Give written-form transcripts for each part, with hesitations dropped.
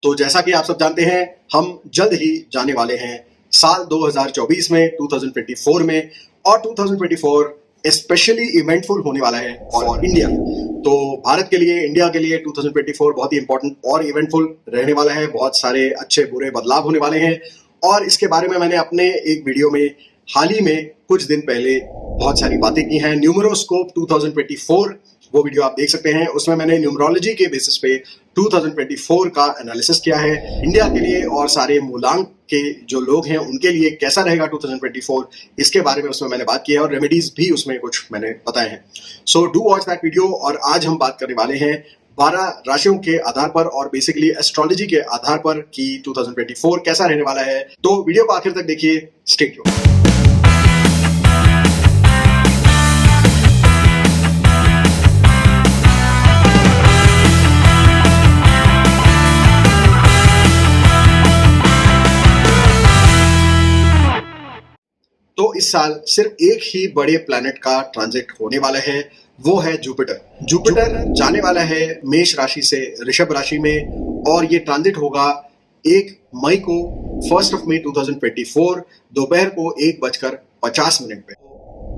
तो जैसा कि आप सब जानते हैं, हम जल्द ही जाने वाले हैं साल 2024 में, 2024 में, और 2024 स्पेशली इवेंटफुल होने वाला है और इंडिया। तो भारत के लिए, इंडिया के लिए 2024 बहुत ही इंपॉर्टेंट और इवेंटफुल रहने वाला है। बहुत सारे अच्छे बुरे बदलाव होने वाले हैं और इसके बारे में मैंने अपने एक वीडियो में हाल ही में कुछ दिन पहले बहुत सारी बातें की हैं। न्यूमरोस्कोप 2024 वो वीडियो आप देख सकते हैं। उसमें मैंने न्यूमरोलॉजी के बेसिस पे 2024 का एनालिसिस किया है। इंडिया के लिए और सारे मूलांक के जो लोग हैं उनके लिए कैसा रहेगा 2024, इसके बारे में उसमें मैंने बात की है और रेमेडीज भी उसमें कुछ मैंने बताए हैं। So do watch that video. और आज हम बात करने वाले हैं 12 राशियों के आधार पर और बेसिकली एस्ट्रोलॉजी के आधार पर कि 2024 कैसा रहने वाला है। तो वीडियो को आखिर तक देखिए, स्टे ट्यून्ड। तो इस साल सिर्फ एक ही बड़े प्लैनेट का ट्रांजिट होने वाला है, वो है जुपिटर। जुपिटर जाने वाला है मेष राशि से ऋषभ राशि में और ये ट्रांजिट होगा 1 मई को, 1 मई 2024 दोपहर को 1:50 पे।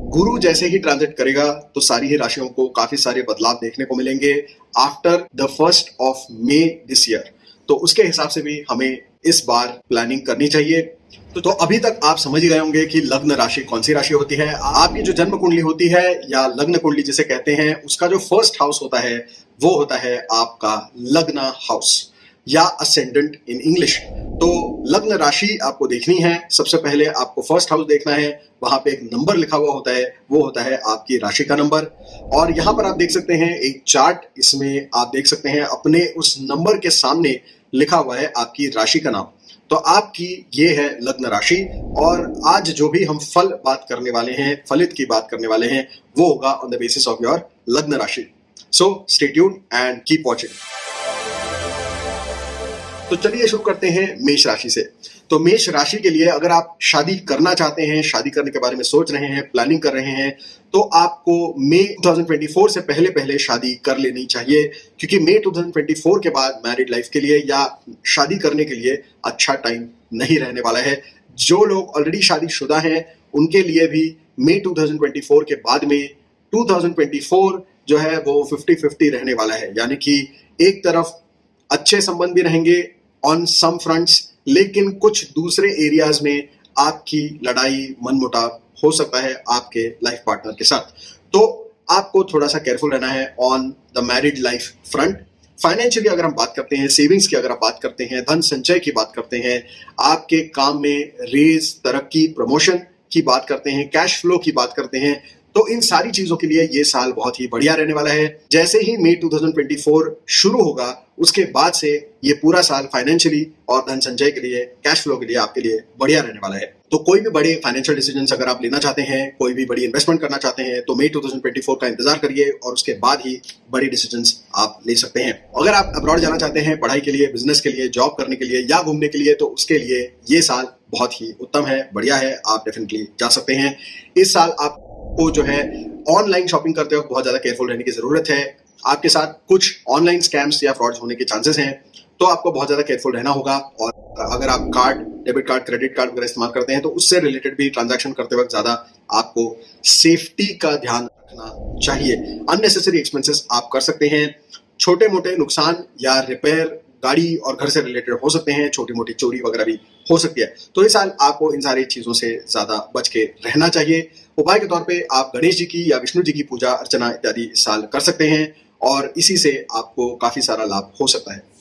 गुरु जैसे ही ट्रांजिट करेगा तो सारी ही राशियों को काफी सारे बदलाव देखने को मिलेंगे after the 1 May this year. तो उसके हिसाब से भी हमें इस बार प्लानिंग करनी चाहिए। तो अभी तक आप समझ ही गए होंगे कि लग्न राशि कौन सी राशि होती है। आपकी जो जन्म कुंडली होती है या लग्न कुंडली जिसे कहते हैं, उसका जो फर्स्ट हाउस होता है वो होता है आपका लग्न हाउस या असेंडेंट इन इंग्लिश। तो लग्न राशि आपको देखनी है। सबसे पहले आपको फर्स्ट हाउस देखना है, वहां पे एक नंबर लिखा हुआ होता है, वो होता है आपकी राशि का नंबर। और यहाँ पर आप देख सकते हैं एक चार्ट, इसमें आप देख सकते हैं अपने उस नंबर के सामने लिखा हुआ है आपकी राशि का नाम। तो आपकी ये है लग्न राशि और आज जो भी हम फल बात करने वाले हैं, फलित की बात करने वाले हैं, वो होगा on the basis of your लग्न राशि। So stay tuned and keep watching. तो चलिए शुरू करते हैं मेष राशि से। तो मेष राशि के लिए अगर आप शादी करना चाहते हैं, शादी करने के बारे में सोच रहे हैं, प्लानिंग कर रहे हैं, तो आपको मई 2024 से पहले पहले शादी कर लेनी चाहिए, क्योंकि मई 2024 के बाद मैरिड लाइफ के लिए या शादी करने के लिए अच्छा टाइम नहीं रहने वाला है। जो लोग ऑलरेडी शादीशुदा हैं उनके लिए भी मई 2024 के बाद में 2024 जो है वो 50-50 रहने वाला है। यानी कि एक तरफ अच्छे संबंध भी रहेंगे ऑन सम फ्रंट्स, लेकिन कुछ दूसरे एरियाज में आपकी लड़ाई मनमुटाव हो सकता है आपके लाइफ पार्टनर के साथ। तो आपको थोड़ा सा केयरफुल रहना है on the married life front. Financially अगर हम बात करते हैं, सेविंग्स की अगर आप बात करते हैं, धन संचय की बात करते हैं, आपके काम में रेज, तरक्की, प्रमोशन की बात करते हैं, कैश फ्लो की बात करते हैं, तो इन सारी चीजों के लिए ये साल बहुत ही बढ़िया रहने वाला है। जैसे ही मई 2024 शुरू होगा उसके बाद से ये पूरा साल फाइनेंशियली और धन संचय के लिए, कैश फ्लो के लिए आपके लिए बढ़िया रहने वाला है। तो कोई भी बड़े फाइनेंशियल डिसीजंस अगर आप लेना चाहते हैं, कोई भी बड़ी इन्वेस्टमेंट करना चाहते हैं, तो मई 2024 का इंतजार करिए और उसके बाद ही बड़ी डिसीजंस आप ले सकते हैं। अगर आप अब्रॉड जाना चाहते हैं पढ़ाई के लिए, बिजनेस के लिए, जॉब करने के लिए या घूमने के लिए, तो उसके लिए ये साल बहुत ही उत्तम है, बढ़िया है, आप डेफिनेटली जा सकते हैं। इस साल आपको जो है ऑनलाइन शॉपिंग करते वक्त बहुत ज्यादा केयरफुल रहने की जरूरत है। आपके साथ कुछ ऑनलाइन स्कैम्स या फ्रॉड्स होने के चांसेस हैं, तो आपको बहुत ज्यादा केयरफुल रहना होगा। और अगर आप card, debit card, credit card वगैरह इस्तेमाल करते हैं तो उससे रिलेटेड भी ट्रांजैक्शन करते वक्त ज्यादा आपको सेफ्टी का ध्यान रखना चाहिए। अननेसेसरी एक्सपेंसेस आप कर सकते हैं, छोटे मोटे नुकसान या रिपेयर गाड़ी और घर से रिलेटेड हो सकते हैं, छोटी मोटी चोरी वगैरह भी हो सकती है। तो इस साल आपको इन सारी चीजों से ज्यादा बच के रहना चाहिए। उपाय के तौर पे आप गणेश जी की या विष्णु जी की पूजा अर्चना इत्यादि इस साल कर सकते हैं और इसी से आपको काफी सारा लाभ हो सकता है।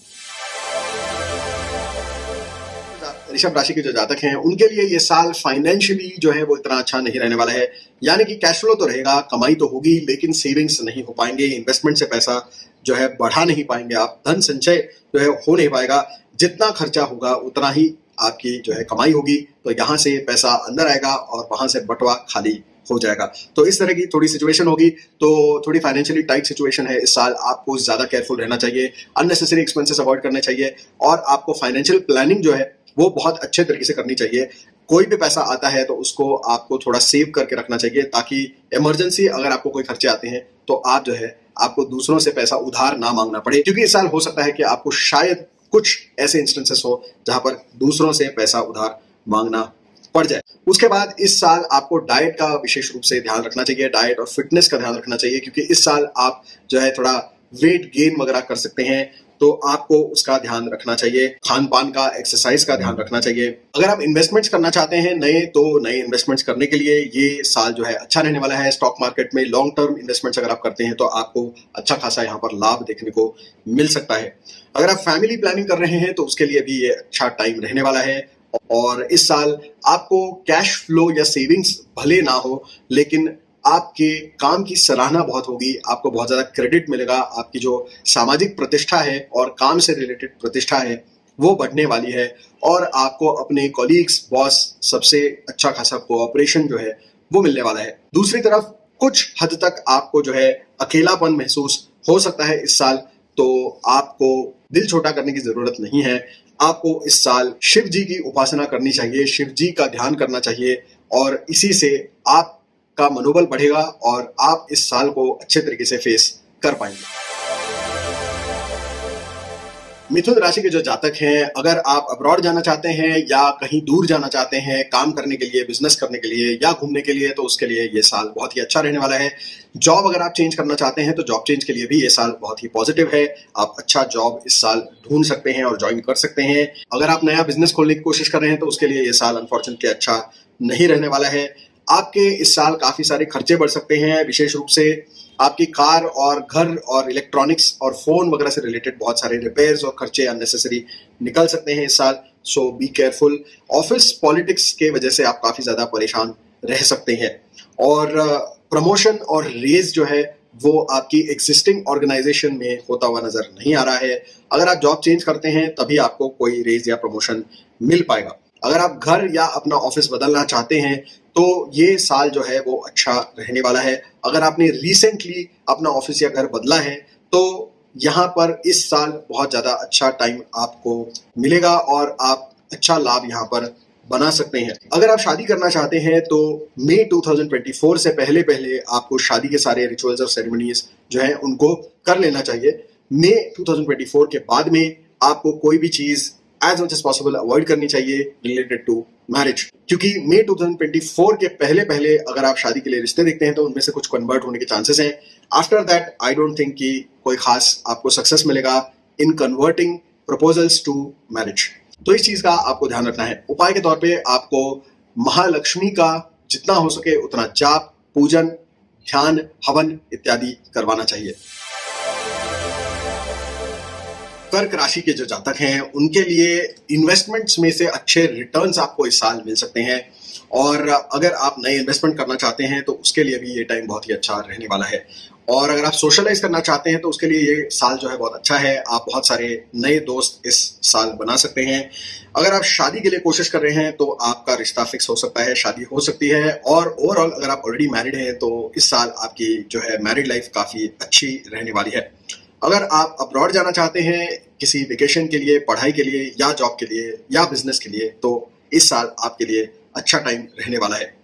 ऋषभ राशि के जो जातक हैं उनके लिए ये साल फाइनेंशियली जो है वो इतना अच्छा नहीं रहने वाला है। यानी कि कैश फ्लो तो रहेगा, कमाई तो होगी, लेकिन सेविंग्स नहीं हो पाएंगे, इन्वेस्टमेंट से पैसा जो है बढ़ा नहीं पाएंगे आप, धन संचय जो है हो नहीं पाएगा। जितना खर्चा होगा उतना ही आपकी जो है कमाई होगी, तो यहाँ से पैसा अंदर आएगा और वहां से बटवा खाली हो जाएगा। तो इस तरह की थोड़ी सिचुएशन होगी। तो थोड़ी फाइनेंशियली टाइट सिचुएशन है इस साल, आपको ज्यादा केयरफुल रहना चाहिए, अननेसेसरी एक्सपेंसेस अवॉइड करने चाहिए और आपको फाइनेंशियल प्लानिंग जो है वो बहुत अच्छे तरीके से करनी चाहिए। कोई भी पैसा आता है तो उसको आपको थोड़ा सेव करके रखना चाहिए, ताकि इमरजेंसी अगर आपको कोई खर्चे आते हैं तो आप जो है आपको दूसरों से पैसा उधार ना मांगना पड़े। क्योंकि इस साल हो सकता है कि आपको शायद कुछ ऐसे इंस्टेंसेस हो जहां पर दूसरों से पैसा उधार मांगना पड़ जाए। उसके बाद इस साल आपको डाइट का विशेष रूप से ध्यान रखना चाहिए, डाइट और फिटनेस का ध्यान रखना चाहिए, क्योंकि इस साल आप जो है थोड़ा वेट गेन वगैरह कर सकते हैं, तो आपको उसका ध्यान रखना चाहिए। खान पान का, एक्सरसाइज का ध्यान रखना चाहिए। अगर आप इन्वेस्टमेंट्स करना चाहते हैं नए इन्वेस्टमेंट्स करने के लिए ये साल जो है अच्छा रहने वाला है। स्टॉक मार्केट में लॉन्ग टर्म इन्वेस्टमेंट्स अगर आप करते हैं तो आपको अच्छा खासा यहाँ पर लाभ देखने को मिल सकता है। अगर आप फैमिली प्लानिंग कर रहे हैं तो उसके लिए भी ये अच्छा टाइम रहने वाला है। और इस साल आपको कैश फ्लो या सेविंग्स भले ना हो, लेकिन आपके काम की सराहना बहुत होगी, आपको बहुत ज्यादा क्रेडिट मिलेगा, आपकी जो सामाजिक प्रतिष्ठा है और काम से रिलेटेड प्रतिष्ठा है वो बढ़ने वाली है, और आपको अपने कॉलीग्स, बॉस सबसे अच्छा खासा कोऑपरेशन जो है वो मिलने वाला है। दूसरी तरफ कुछ हद तक आपको जो है अकेलापन महसूस हो सकता है इस साल, तो आपको दिल छोटा करने की जरूरत नहीं है। आपको इस साल शिव जी की उपासना करनी चाहिए, शिव जी का ध्यान करना चाहिए, और इसी से आपका मनोबल बढ़ेगा और आप इस साल को अच्छे तरीके से फेस कर पाएंगे। मिथुन राशि के जो जातक हैं, अगर आप अब्रॉड जाना चाहते हैं या कहीं दूर जाना चाहते हैं काम करने के लिए, बिजनेस करने के लिए या घूमने के लिए, तो उसके लिए ये साल बहुत ही अच्छा रहने वाला है। जॉब अगर आप चेंज करना चाहते हैं तो जॉब चेंज के लिए भी ये साल बहुत ही पॉजिटिव है। आप अच्छा जॉब इस साल ढूंढ सकते हैं और ज्वाइन कर सकते हैं। अगर आप नया बिजनेस खोलने की कोशिश कर रहे हैं तो उसके लिए ये साल अनफॉर्चुनेटली अच्छा नहीं रहने वाला है। आपके इस साल काफी सारे खर्चे बढ़ सकते हैं, विशेष रूप से आपकी कार और घर और इलेक्ट्रॉनिक्स और फोन वगैरह से रिलेटेड बहुत सारे रिपेयर्स और खर्चे अननेसेसरी निकल सकते हैं इस साल, सो बी केयरफुल। ऑफिस पॉलिटिक्स के वजह से आप काफी ज्यादा परेशान रह सकते हैं, और प्रमोशन और रेज जो है वो आपकी एग्जिस्टिंग ऑर्गेनाइजेशन में होता हुआ नजर नहीं आ रहा है। अगर आप जॉब चेंज करते हैं तभी आपको कोई रेज या प्रमोशन मिल पाएगा। अगर आप घर या अपना ऑफिस बदलना चाहते हैं तो ये साल जो है वो अच्छा रहने वाला है। अगर आपने रिसेंटली अपना ऑफिस या घर बदला है तो यहाँ पर इस साल बहुत ज्यादा अच्छा टाइम आपको मिलेगा और आप अच्छा लाभ यहाँ पर बना सकते हैं। अगर आप शादी करना चाहते हैं तो मई 2024 से पहले पहले आपको शादी के सारे रिचुअल्स और सेरेमनीज जो है उनको कर लेना चाहिए। मई 2024 के बाद में आपको कोई भी चीज as much as possible avoid करनी चाहिए रिलेटेड टू मैरिज, क्योंकि मई 2024 के पहले पहले अगर आप शादी के लिए रिश्ते देखते हैं तो उनमें से कुछ कन्वर्ट होने के चांसेस हैं। After that I don't think कि कोई खास आपको सक्सेस मिलेगा इन कन्वर्टिंग प्रपोजल्स टू मैरिज। तो इस चीज का आपको ध्यान रखना है। उपाय के तौर पे आपको महालक्ष्मी का जितना हो सके उतना जाप, पूजन, ध्यान, हवन इत्यादि करवाना चाहिए। कर्क राशि के जो जातक हैं उनके लिए इन्वेस्टमेंट्स में से अच्छे रिटर्न्स आपको इस साल मिल सकते हैं, और अगर आप नए इन्वेस्टमेंट करना चाहते हैं तो उसके लिए भी ये टाइम बहुत ही अच्छा रहने वाला है। और अगर आप सोशलाइज करना चाहते हैं तो उसके लिए ये साल जो है बहुत अच्छा है। आप बहुत सारे नए दोस्त इस साल बना सकते हैं। अगर आप शादी के लिए कोशिश कर रहे हैं तो आपका रिश्ता फिक्स हो सकता है, शादी हो सकती है। और ओवरऑल अगर आप ऑलरेडी मैरिड हैं तो इस साल आपकी जो है मैरिड लाइफ काफी अच्छी रहने वाली है। अगर आप अब्रॉड जाना चाहते हैं किसी वेकेशन के लिए, पढ़ाई के लिए या जॉब के लिए या बिजनेस के लिए, तो इस साल आपके लिए अच्छा टाइम रहने वाला है।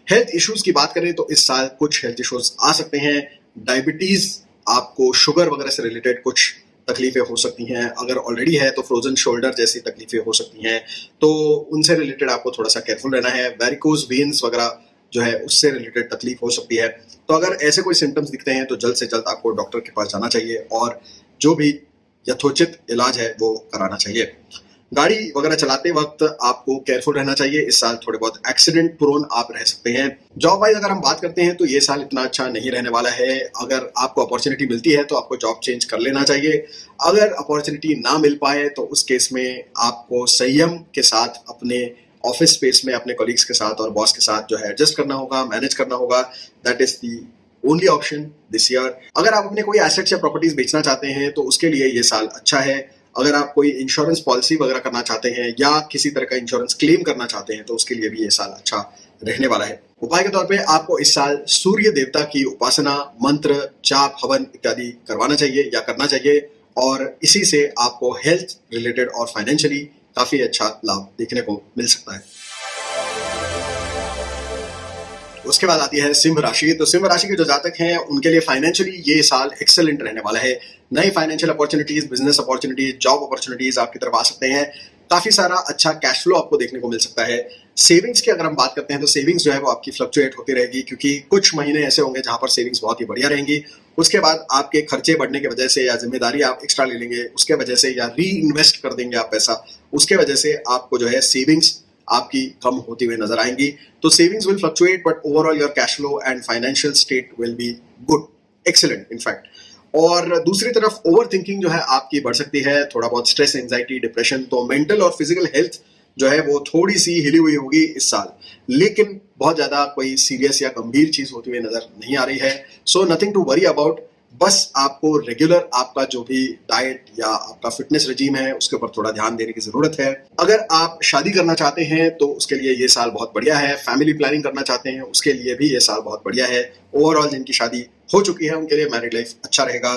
हेल्थ इश्यूज की बात करें तो इस साल कुछ हेल्थ इश्यूज आ सकते हैं। डायबिटीज, आपको शुगर वगैरह से रिलेटेड कुछ तकलीफें हो सकती हैं। अगर ऑलरेडी है तो फ्रोजन शोल्डर जैसी तकलीफें हो सकती हैं, तो उनसे रिलेटेड आपको थोड़ा सा केयरफुल रहना है। वेरिकोज वेन्स वगैरह जो है उससे रिलेटेड तकलीफ हो सकती है। तो अगर ऐसे कोई सिम्टम्स दिखते हैं तो जल्द से जल्द आपको डॉक्टर के पास जाना चाहिए और जो भी यथोचित इलाज है वो कराना चाहिए। गाड़ी वगैरह चलाते वक्त आपको केयरफुल रहना चाहिए। इस साल थोड़े बहुत एक्सीडेंट प्रोन आप रह सकते हैं। जॉब वाइज अगर हम बात करते हैं तो ये साल इतना अच्छा नहीं रहने वाला है। अगर आपको अपॉर्चुनिटी मिलती है तो आपको जॉब चेंज कर लेना चाहिए। अगर अपॉर्चुनिटी ना मिल पाए तो उस केस में आपको संयम के साथ अपने ऑफिस स्पेस में अपने कॉलीग्स के साथ और बॉस के साथ जो है एडजस्ट करना होगा, मैनेज करना होगा। That is the only option this year. अगर आप अपने कोई एसेट्स या प्रॉपर्टीज बेचना चाहते हैं तो उसके लिए ये साल अच्छा है। अगर आप कोई इंश्योरेंस पॉलिसी वगैरह करना चाहते हैं या किसी तरह का इंश्योरेंस क्लेम करना चाहते हैं तो उसके लिए भी ये साल अच्छा रहने वाला है। उपाय के तौर पे आपको इस साल सूर्य देवता की उपासना, मंत्र, जाप, हवन इत्यादि करवाना चाहिए या करना चाहिए, और इसी से आपको हेल्थ रिलेटेड और फाइनेंशियली काफी अच्छा लाभ देखने को मिल सकता है। उसके बाद आती है सिंह राशि। तो सिंह राशि के जो जातक हैं उनके लिए फाइनेंशियली ये साल एक्सेलेंट रहने वाला है। नई financial opportunities, business opportunities, job opportunities आपकी तरफ आ सकते हैं। काफी सारा अच्छा कैश फ्लो आपको देखने को मिल सकता है। सेविंग्स की अगर हम बात करते हैं तो सेविंग्स जो है वो आपकी फ्लक्चुएट होती रहेगी, क्योंकि कुछ महीने ऐसे होंगे जहां पर सेविंग्स बहुत ही बढ़िया रहेंगी। उसके बाद आपके खर्चे बढ़ने की वजह से या जिम्मेदारी आप एक्स्ट्रा ले लेंगे उसके वजह से, या री इन्वेस्ट कर देंगे आप पैसा, उसके वजह से आपको जो है सेविंग्स आपकी कम होती हुई नजर आएंगी। तो savings will fluctuate but overall your cash flow and financial state will be good, excellent in fact. और दूसरी तरफ ओवर थिंकिंग जो है आपकी बढ़ सकती है, थोड़ा बहुत स्ट्रेस, एंजाइटी, डिप्रेशन। तो मेंटल और फिजिकल हेल्थ जो है वो थोड़ी सी हिली हुई होगी इस साल, लेकिन बहुत ज्यादा कोई सीरियस या गंभीर चीज होती हुई नजर नहीं आ रही है। So nothing to worry about. बस आपको रेगुलर आपका जो भी डाइट या आपका फिटनेस रजीम है उसके ऊपर थोड़ा ध्यान देने की जरूरत है। अगर आप शादी करना चाहते हैं तो उसके लिए ये साल बहुत बढ़िया है। फैमिली प्लानिंग करना चाहते हैं उसके लिए भी ये साल बहुत बढ़िया है। ओवरऑल जिनकी शादी हो चुकी है उनके लिए मैरिड लाइफ अच्छा रहेगा।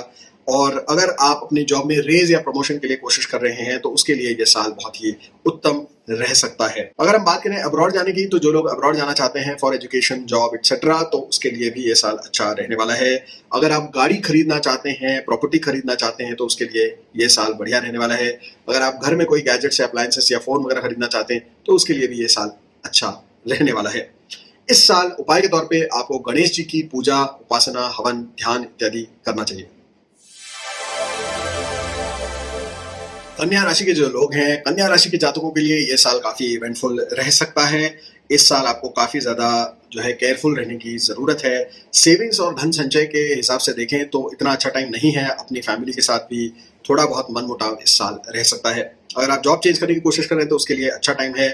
और अगर आप अपनी जॉब में रेज या प्रमोशन के लिए कोशिश कर रहे हैं तो उसके लिए ये साल बहुत ही उत्तम रह सकता है। अगर हम बात करें अब्रॉड जाने की, तो जो लोग अब्रॉड जाना चाहते हैं फॉर एजुकेशन, जॉब एक्सेट्रा, तो उसके लिए भी ये साल अच्छा रहने वाला है। अगर आप गाड़ी खरीदना चाहते हैं, प्रॉपर्टी खरीदना चाहते हैं, तो उसके लिए ये साल बढ़िया रहने वाला है। अगर आप घर में कोई गैजेट्स या अप्लायंसेस या फोन वगैरह खरीदना चाहते हैं तो उसके लिए भी ये साल अच्छा रहने वाला है। इस साल उपाय के तौर पे आपको गणेश जी की पूजा, उपासना, हवन, ध्यान इत्यादि करना चाहिए। कन्या राशि के जो लोग हैं, कन्या राशि के जातकों के लिए ये साल काफी इवेंटफुल रह सकता है। इस साल आपको काफी ज्यादा जो है केयरफुल रहने की जरूरत है। सेविंग्स और धन संचय के हिसाब से देखें तो इतना अच्छा टाइम नहीं है। अपनी फैमिली के साथ भी थोड़ा बहुत मनमुटाव इस साल रह सकता है। अगर आप जॉब चेंज करने की कोशिश कर रहे हैं तो उसके लिए अच्छा टाइम है।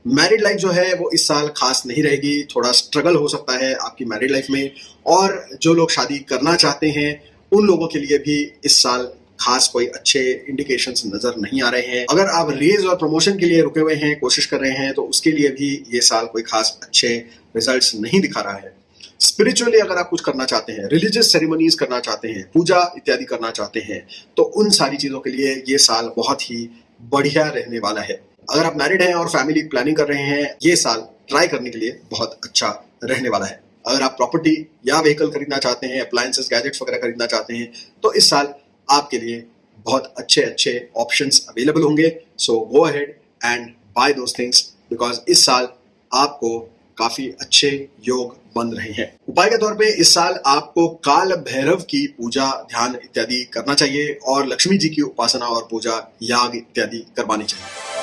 मैरिड लाइफ जो है वो इस साल खास नहीं रहेगी, थोड़ा स्ट्रगल हो सकता है आपकी मैरिड लाइफ में। और जो लोग शादी करना चाहते हैं उन लोगों के लिए भी इस साल खास कोई अच्छे इंडिकेशंस नजर नहीं आ रहे हैं। अगर आप रेज और प्रमोशन के लिए रुके हुए हैं, कोशिश कर रहे हैं, तो उसके लिए भी ये साल कोई खास अच्छे रिजल्ट्स नहीं दिखा रहा है। स्पिरिचुअली अगर आप कुछ करना चाहते हैं, रिलीजियस सेरेमनीज करना चाहते हैं, पूजा इत्यादि करना चाहते हैं, तो उन सारी चीजों के लिए ये साल बहुत ही बढ़िया रहने वाला है। अगर आप मैरिड हैं और फैमिली प्लानिंग कर रहे हैं, ये साल ट्राई करने के लिए बहुत अच्छा रहने वाला है। अगर आप प्रॉपर्टी या व्हीकल खरीदना चाहते हैं, अप्लायंसेस, गैजेट्स वगैरह खरीदना चाहते हैं, तो इस साल आपके लिए बहुत अच्छे अच्छे ऑप्शंस अवेलेबल होंगे। So go ahead and buy those things, because इस साल आपको काफी अच्छे योग बन रहे हैं। उपाय के तौर पे इस साल आपको काल भैरव की पूजा, ध्यान इत्यादि करना चाहिए और लक्ष्मी जी की उपासना और पूजा, याग इत्यादि करवानी चाहिए।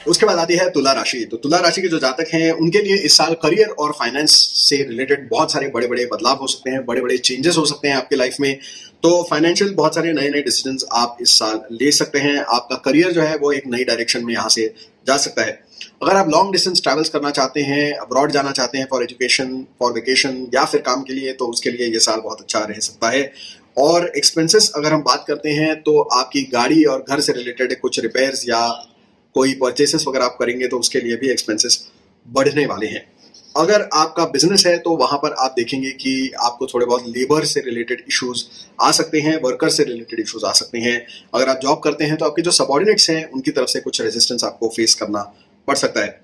उसके बाद आती है तुला राशि। तो तुला राशि के जो जातक हैं उनके लिए इस साल करियर और फाइनेंस से रिलेटेड बहुत सारे बड़े बड़े बदलाव हो सकते हैं, बड़े बड़े चेंजेस हो सकते हैं आपके लाइफ में। तो फाइनेंशियल बहुत सारे नए नए डिसीजंस आप इस साल ले सकते हैं। आपका करियर जो है वो एक नई डायरेक्शन में यहाँ से जा सकता है। अगर आप लॉन्ग डिस्टेंस ट्रैवल्स करना चाहते हैं, अब्रॉड जाना चाहते हैं फॉर एजुकेशन, फॉर वेकेशन या फिर काम के लिए, तो उसके लिए ये साल बहुत अच्छा रह सकता है। और एक्सपेंसेस अगर हम बात करते हैं तो आपकी गाड़ी और घर से रिलेटेड कुछ रिपेयर्स या कोई परचेसेस वगैरह आप करेंगे तो उसके लिए भी एक्सपेंसेस बढ़ने वाले हैं। अगर आपका बिजनेस है तो वहां पर आप देखेंगे कि आपको थोड़े बहुत लेबर से रिलेटेड इश्यूज आ सकते हैं, वर्कर से रिलेटेड इश्यूज आ सकते हैं। अगर आप जॉब करते हैं तो आपके जो सबऑर्डिनेट्स हैं उनकी तरफ से कुछ रेजिस्टेंस आपको फेस करना पड़ सकता है।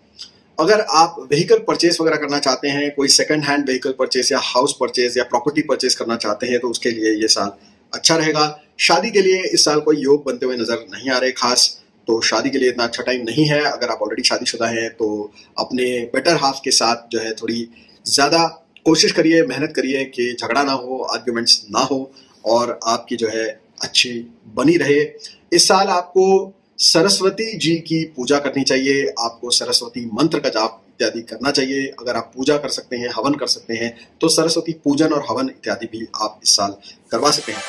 अगर आप व्हीकल परचेस वगैरह करना चाहते हैं, कोई सेकंड हैंड व्हीकल परचेस या हाउस परचेस या प्रॉपर्टी परचेस करना चाहते हैं, तो उसके लिए ये साल अच्छा रहेगा। शादी के लिए इस साल कोई योग बनते हुए नजर नहीं आ रहे खास, तो शादी के लिए इतना अच्छा टाइम नहीं है। अगर आप ऑलरेडी शादीशुदा हैं तो अपने बेटर हाफ के साथ जो है थोड़ी ज़्यादा कोशिश करिए, मेहनत करिए कि झगड़ा ना हो, आर्ग्यूमेंट्स ना हो और आपकी जो है अच्छी बनी रहे। इस साल आपको सरस्वती जी की पूजा करनी चाहिए, आपको सरस्वती मंत्र का जाप इत्यादि करना चाहिए। अगर आप पूजा कर सकते हैं, हवन कर सकते हैं, तो सरस्वती पूजन और हवन इत्यादि भी आप इस साल करवा सकते हैं।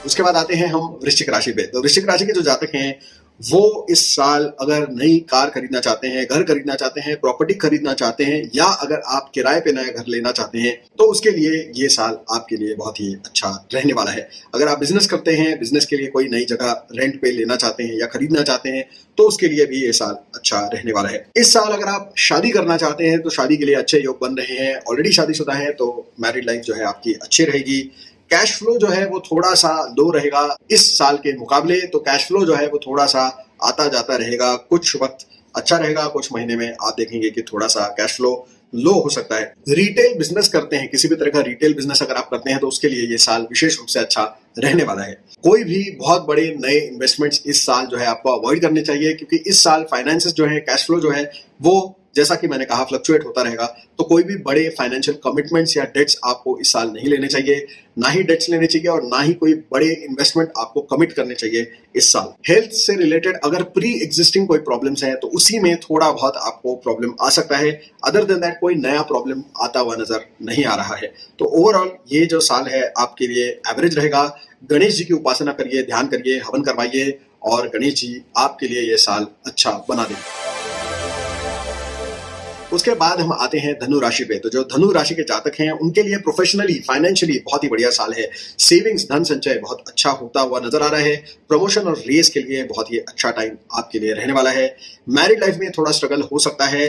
उसके बाद आते हैं हम वृश्चिक राशि पे। तो वृश्चिक राशि के जो जातक हैं वो इस साल अगर नई कार खरीदना चाहते हैं, घर खरीदना चाहते हैं, प्रॉपर्टी खरीदना चाहते हैं, या अगर आप किराए पे नया घर लेना चाहते हैं, तो उसके लिए ये साल आपके लिए बहुत ही अच्छा रहने वाला है। अगर आप बिजनेस करते हैं, बिजनेस के लिए कोई नई जगह रेंट पे लेना चाहते हैं या खरीदना चाहते हैं, तो उसके लिए भी ये साल अच्छा रहने वाला है। इस साल अगर आप शादी करना चाहते हैं तो शादी के लिए अच्छे योग बन रहे हैं। ऑलरेडी शादीशुदा हैं तो मैरिड लाइफ जो है आपकी अच्छी रहेगी। कैश फ्लो जो है वो थोड़ा सा लो रहेगा इस साल के मुकाबले, तो कैश फ्लो जो है वो थोड़ा सा आता जाता रहेगा। कुछ वक्त अच्छा रहेगा। कुछ महीने में आप देखेंगे कि थोड़ा सा कैश फ्लो लो हो सकता है। रिटेल बिजनेस करते हैं, किसी भी तरह का रिटेल बिजनेस अगर आप करते हैं तो उसके लिए ये साल विशेष रूप से अच्छा रहने वाला है। कोई भी बहुत बड़े नए इन्वेस्टमेंट्स इस साल जो है आपको अवॉइड करने चाहिए, क्योंकि इस साल फाइनेंसेस जो है, कैश फ्लो जो है वो जैसा कि मैंने कहा फ्लक्चुएट होता रहेगा। तो कोई भी बड़े फाइनेंशियल कमिटमेंट्स या डेट्स आपको इस साल नहीं लेने चाहिए, ना ही डेट्स लेने चाहिए और ना ही कोई बड़े इन्वेस्टमेंट आपको कमिट करने चाहिए इस साल। हेल्थ से रिलेटेड अगर प्री एग्जिस्टिंग कोई प्रॉब्लम्स है तो उसी में थोड़ा बहुत आपको प्रॉब्लम आ सकता है। अदर देन दैट कोई नया प्रॉब्लम आता हुआ नजर नहीं आ रहा है। तो ओवरऑल ये जो साल है आपके लिए एवरेज रहेगा। गणेश जी की उपासना करिए, ध्यान करिए, हवन करवाइए और गणेश जी आपके लिए ये साल अच्छा बना देंगे। उसके बाद हम आते हैं धनु राशि पे। तो जो धनु राशि के जातक हैं उनके लिए प्रोफेशनली, फाइनेंशियली बहुत ही बढ़िया साल है। सेविंग्स, धन संचय बहुत अच्छा होता हुआ नजर आ रहा है। प्रमोशन और रेस के लिए बहुत ही अच्छा टाइम आपके लिए रहने वाला है। मैरिड लाइफ में थोड़ा स्ट्रगल हो सकता है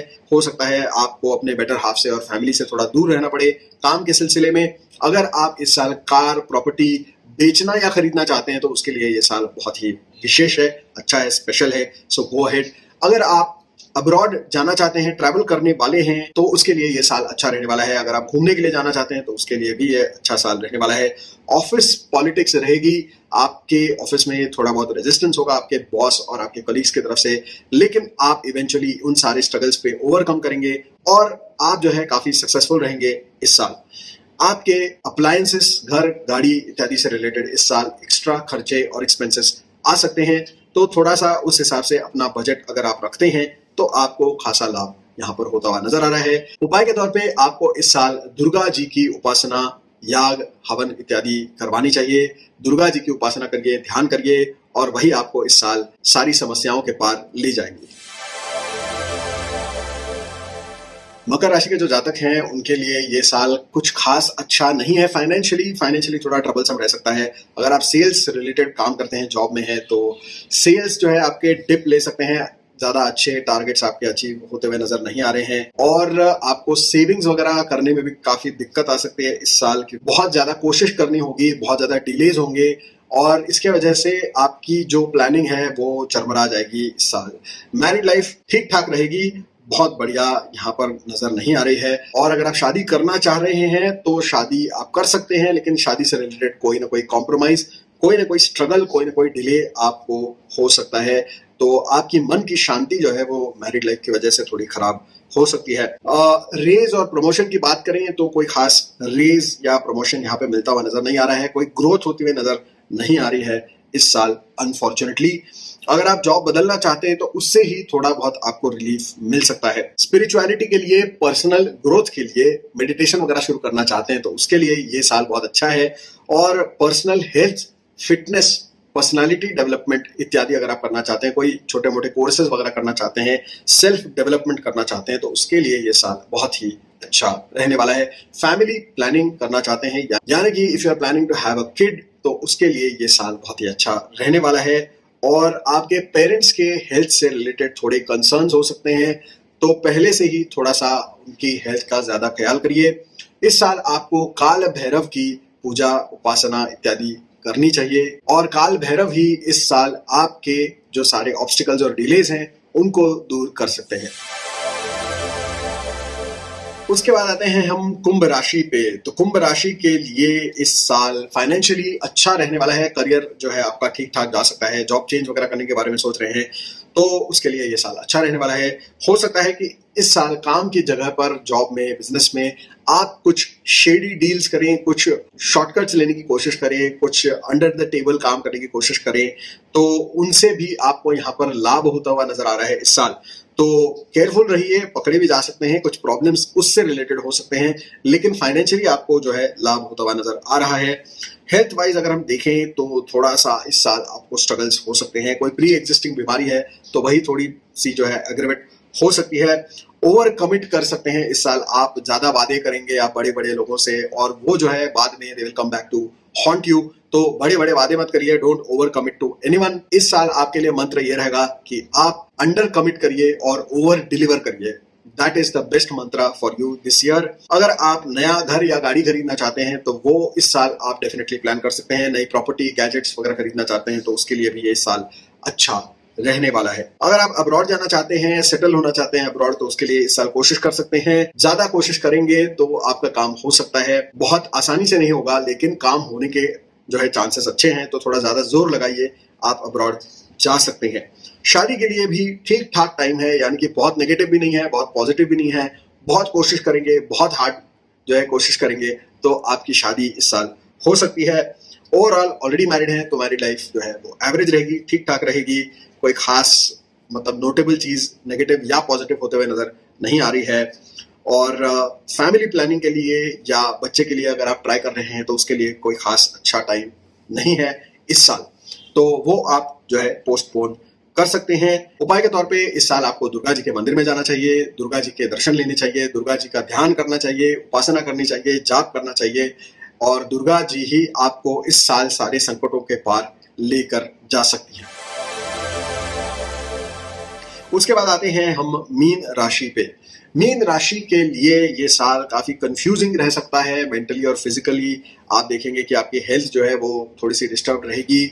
आपको अपने बेटर हाफ से और फैमिली से थोड़ा दूर रहना पड़े। काम के सिलसिले में अगर आप इस साल कार, प्रॉपर्टी बेचना या खरीदना चाहते हैं तो उसके लिए ये साल बहुत ही विशेष है, अच्छा है, स्पेशल है। सो गो अहेड। अगर आप अब्रॉड जाना चाहते हैं, ट्रैवल करने वाले हैं तो उसके लिए ये साल अच्छा रहने वाला है। अगर आप घूमने के लिए जाना चाहते हैं तो उसके लिए भी ये अच्छा साल रहने वाला है। ऑफिस पॉलिटिक्स रहेगी, आपके ऑफिस में थोड़ा बहुत रेजिस्टेंस होगा आपके बॉस और आपके कलीग्स की तरफ से, लेकिन आप इवेंचुअली उन सारे स्ट्रगल्स पे ओवरकम करेंगे और आप जो है काफी सक्सेसफुल रहेंगे इस साल। आपके अप्लायंसेस, घर, गाड़ी इत्यादि से रिलेटेड इस साल एक्स्ट्रा खर्चे और एक्सपेंसेस आ सकते हैं। तो थोड़ा सा उस हिसाब से अपना बजट अगर आप रखते हैं तो आपको खासा लाभ यहाँ पर होता हुआ नजर आ रहा है। उपाय के तौर पे आपको इस साल दुर्गा जी की उपासना, याग, हवन इत्यादि करवानी चाहिए। दुर्गा जी की उपासना करिए, ध्यान करिए और वही आपको इस साल सारी समस्याओं के पार ले जाएंगे। मकर राशि के जो जातक हैं उनके लिए ये साल कुछ खास अच्छा नहीं है। फाइनेंशियली थोड़ा ट्रबलसम रह सकता है। अगर आप सेल्स रिलेटेड काम करते हैं, जॉब में है, तो सेल्स जो है आपके डिप ले सकते हैं। ज्यादा अच्छे टारगेट्स आपके अचीव होते हुए नजर नहीं आ रहे हैं और आपको सेविंग्स वगैरह करने में भी काफी दिक्कत आ सकती है इस साल की। बहुत ज्यादा कोशिश करनी होगी, बहुत ज्यादा डिलेज होंगे और इसके वजह से आपकी जो प्लानिंग है वो चरमरा जाएगी इस साल। मैरिड लाइफ ठीक ठाक रहेगी, बहुत बढ़िया यहाँ पर नजर नहीं आ रही है। और अगर आप शादी करना चाह रहे हैं तो शादी आप कर सकते हैं, लेकिन शादी से रिलेटेड कोई ना कोई कॉम्प्रोमाइज, कोई ना कोई स्ट्रगल, कोई ना कोई डिले आपको हो सकता है। तो आपकी मन की शांति जो है वो मैरिड लाइफ की वजह से थोड़ी खराब हो सकती है। रेज और प्रमोशन की बात करें तो कोई खास रेज या प्रमोशन यहाँ पे मिलता हुआ नजर नहीं आ रहा है। कोई ग्रोथ होती हुई नजर नहीं आ रही है इस साल अनफॉर्चुनेटली। अगर आप जॉब बदलना चाहते हैं तो उससे ही थोड़ा बहुत आपको रिलीफ मिल सकता है। स्पिरिचुअलिटी के लिए, पर्सनल ग्रोथ के लिए, मेडिटेशन वगैरह शुरू करना चाहते हैं तो उसके लिए ये साल बहुत अच्छा है। और personal health, fitness, personality development इत्यादि अगर आप करना चाहते हैं, कोई छोटे मोटे कोर्सेज वगैरह करना चाहते हैं, सेल्फ डेवलपमेंट करना चाहते हैं तो उसके लिए ये साल बहुत ही अच्छा रहने वाला है। फैमिली प्लानिंग करना चाहते हैं, यानी कि if you are planning to have a kid, तो उसके लिए ये साल बहुत ही अच्छा रहने वाला है। और आपके पेरेंट्स के हेल्थ से रिलेटेड थोड़े कंसर्न्स हो सकते हैं, तो पहले से ही थोड़ा सा उनकी हेल्थ का ज्यादा ख्याल करिए। इस साल आपको काल भैरव की पूजा, उपासना इत्यादि करनी चाहिए और काल भैरव ही इस साल आपके जो सारे ऑब्स्टिकल्स और डिलेज हैं उनको दूर कर सकते हैं। उसके बाद आते हैं हम कुंभ राशि पे। तो कुंभ राशि के लिए इस साल फाइनेंशियली अच्छा रहने वाला है। करियर जो है आपका ठीक ठाक जा सकता है। जॉब चेंज वगैरह करने के बारे में सोच रहे हैं तो उसके लिए ये साल अच्छा रहने वाला है। हो सकता है कि इस साल काम की जगह पर, जॉब में, बिजनेस में आप कुछ शेडी डील्स करें, कुछ शॉर्टकट्स लेने की कोशिश करें, कुछ अंडर द टेबल काम करने की कोशिश करें, तो उनसे भी आपको यहाँ पर लाभ होता हुआ नजर आ रहा है इस साल। तो केयरफुल रहिए, पकड़े भी जा सकते हैं, कुछ प्रॉब्लम्स उससे रिलेटेड हो सकते हैं, लेकिन फाइनेंशियली आपको जो है लाभ होता हुआ नजर आ रहा है। हेल्थ वाइज अगर हम देखें तो थोड़ा सा इस साल आपको स्ट्रगल्स हो सकते हैं। कोई प्री एग्जिस्टिंग बीमारी है तो वही थोड़ी सी जो है एग्रेवेट हो सकती है। ओवर कमिट कर सकते हैं इस साल आप, ज्यादा वादे करेंगे आप बड़े बड़े लोगों से और वो जो है बाद में they will come back to haunt you. तो बड़े बड़े वादे मत करिए, don't over commit to anyone. इस साल आपके लिए मंत्र ये रहेगा कि आप अंडर कमिट करिए और ओवर डिलीवर करिए। दैट इज द बेस्ट मंत्र फॉर यू दिस ईयर। अगर आप नया घर या गाड़ी खरीदना चाहते हैं तो वो इस साल आप डेफिनेटली प्लान कर सकते हैं। नई प्रॉपर्टी, गैजेट्स वगैरह खरीदना चाहते हैं तो उसके लिए भी ये साल अच्छा रहने वाला है। अगर आप अब्रॉड जाना चाहते हैं, सेटल होना चाहते हैं अब्रॉड, तो उसके लिए इस साल कोशिश कर सकते हैं। ज्यादा कोशिश करेंगे तो आपका काम हो सकता है। बहुत आसानी से नहीं होगा, लेकिन काम होने के जो है चांसेस अच्छे हैं। तो थोड़ा ज्यादा जोर लगाइए, आप अब्रॉड जा सकते हैं। शादी के लिए भी ठीक ठाक टाइम है, यानी कि बहुत नेगेटिव भी नहीं है, बहुत पॉजिटिव भी नहीं है। बहुत कोशिश करेंगे, बहुत हार्ड जो है कोशिश करेंगे तो आपकी शादी इस साल हो सकती है। ओवरऑल ऑलरेडी मैरिड हैं तो मैरिड लाइफ जो है वो एवरेज रहेगी, ठीक ठाक रहेगी। कोई खास मतलब नोटेबल चीज नेगेटिव या पॉजिटिव होते हुए नजर नहीं आ रही है। और फैमिली प्लानिंग के लिए या बच्चे के लिए अगर आप ट्राई कर रहे हैं तो उसके लिए कोई खास अच्छा टाइम नहीं है इस साल, तो वो आप जो है पोस्टपोन कर सकते हैं। उपाय के तौर पे इस साल आपको दुर्गा जी के मंदिर में जाना चाहिए, दुर्गा जी के दर्शन लेने चाहिए, दुर्गा जी का ध्यान करना चाहिए, उपासना करनी चाहिए, जाप करना चाहिए, और दुर्गा जी ही आपको इस साल सारे संकटों के पार लेकर जा सकती है। उसके बाद आते हैं हम मीन राशि पे। मीन राशि के लिए ये साल काफी कंफ्यूजिंग रह सकता है, मेंटली और फिजिकली। आप देखेंगे कि आपकी हेल्थ जो है वो थोड़ी सी डिस्टर्ब रहेगी।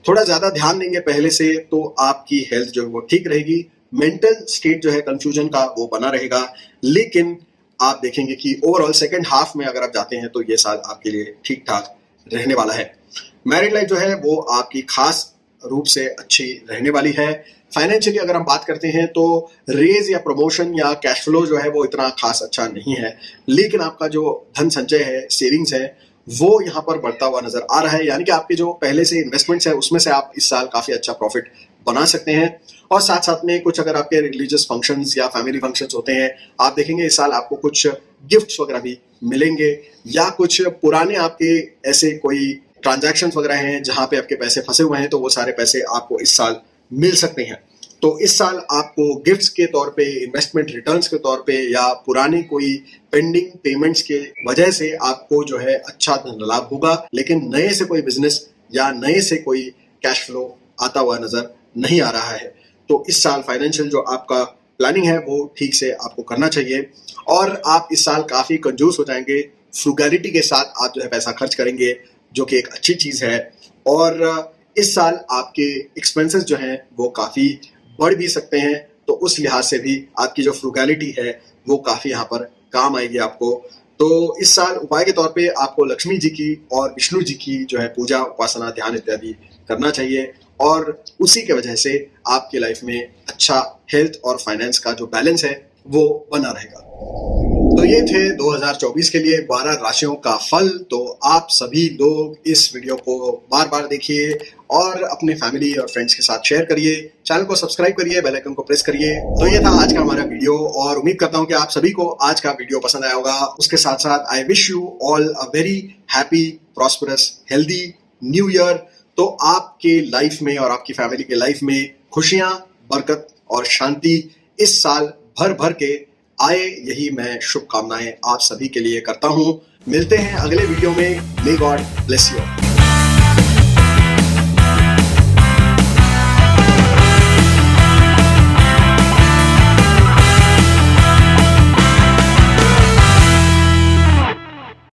थोड़ा ज्यादा ध्यान देंगे पहले से तो आपकी हेल्थ जो है वो ठीक रहेगी। मेंटल स्टेट जो है कंफ्यूजन का वो बना रहेगा, लेकिन आप देखेंगे कि ओवरऑल सेकेंड हाफ में अगर आप जाते हैं तो ये साल आपके लिए ठीक ठाक रहने वाला है। मैरिड लाइफ जो है वो आपकी खास रूप से अच्छी रहने वाली है। फाइनेंशियली अगर हम बात करते हैं तो रेज या प्रमोशन या कैश फ्लो जो है वो इतना खास अच्छा नहीं है, लेकिन आपका जो धन संचय है, सेविंग्स है, वो यहाँ पर बढ़ता हुआ नजर आ रहा है। यानी कि आपके जो पहले से इन्वेस्टमेंट्स है उसमें से आप इस साल काफी अच्छा प्रॉफिट बना सकते हैं। और साथ साथ में कुछ अगर आपके रिलीजियस फंक्शंस या फैमिली फंक्शंस होते हैं, आप देखेंगे इस साल आपको कुछ गिफ्ट्स वगैरह भी मिलेंगे, या कुछ पुराने आपके ऐसे कोई ट्रांजैक्शंस वगैरह हैं जहां पे आपके पैसे फंसे हुए हैं तो वो सारे पैसे आपको इस साल मिल सकते हैं। तो इस साल आपको गिफ्ट्स के तौर पे, इन्वेस्टमेंट रिटर्न्स के तौर पे, या पुरानी कोई पेंडिंग पेमेंट्स के वजह से आपको जो है अच्छा धन लाभ होगा, लेकिन नए से कोई बिजनेस या नए से कोई कैश फ्लो आता हुआ नजर नहीं आ रहा है। तो इस साल फाइनेंशियल जो आपका प्लानिंग है वो ठीक से आपको करना चाहिए। और आप इस साल काफी कंजूस हो जाएंगे, फ्रूगैलिटी के साथ आप जो है पैसा खर्च करेंगे, जो कि एक अच्छी चीज है। और इस साल आपके एक्सपेंसेस जो हैं वो काफी बढ़ भी सकते हैं, तो उस लिहाज से भी आपकी जो फ्रूगैलिटी है वो काफी यहाँ पर काम आएगी आपको। तो इस साल उपाय के तौर पे आपको लक्ष्मी जी की और विष्णु जी की जो है पूजा, उपासना, ध्यान इत्यादि करना चाहिए, और उसी के वजह से आपकी लाइफ में अच्छा हेल्थ और फाइनेंस का जो बैलेंस है वो बना रहेगा। तो ये थे 2024 के लिए 12 राशियों का फल। तो आप सभी लोग इस वीडियो को बार बार देखिए और अपने फैमिली और फ्रेंड्स के साथ शेयर करिए, चैनल को सब्सक्राइब करिए, बेल आइकन को प्रेस करिए। तो ये था आज का हमारा वीडियो, और उम्मीद करता हूं कि आप सभी को आज का वीडियो पसंद आया होगा। उसके साथ साथ I wish you all a very happy, prosperous, healthy new year. तो आपके लाइफ में और आपकी फैमिली के लाइफ में खुशियां, बरकत और शांति इस साल भर भर के आए, यही मैं शुभकामनाएं आप सभी के लिए करता हूं। मिलते हैं अगले वीडियो में। May God bless you.